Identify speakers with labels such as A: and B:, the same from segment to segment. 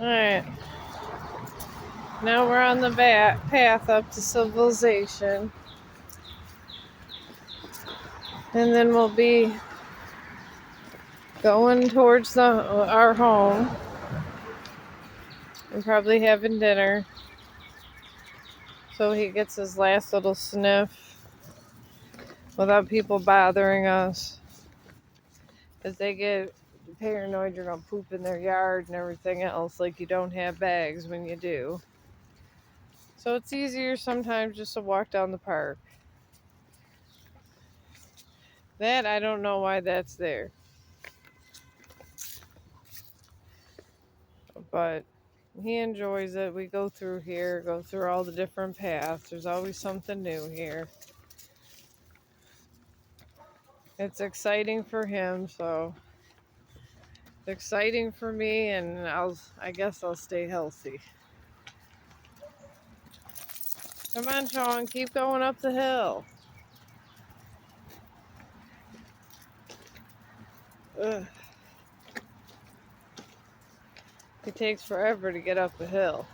A: Alright, now we're on the path up to civilization. And then we'll be going towards our home and probably having dinner. So he gets his last little sniff without people bothering us. Because they get paranoid you're going to poop in their yard and everything else, like you don't have bags when you do. So it's easier sometimes just to walk down the park. That, I don't know why that's there. But he enjoys it. We go through here, go through all the different paths. There's always something new here. It's exciting for him, so it's exciting for me, and I guess I'll stay healthy. Come on, Sean, keep going up the hill. Ugh. It takes forever to get up the hill.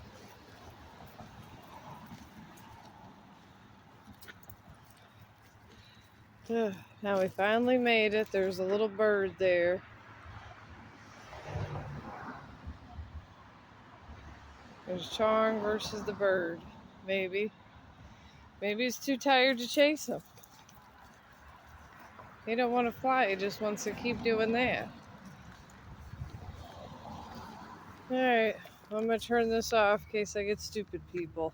A: Ugh. Now we finally made it. There's a little bird there. There's Chong versus the bird. Maybe he's too tired to chase him. He don't want to fly. He just wants to keep doing that. Alright, I'm going to turn this off in case I get stupid people.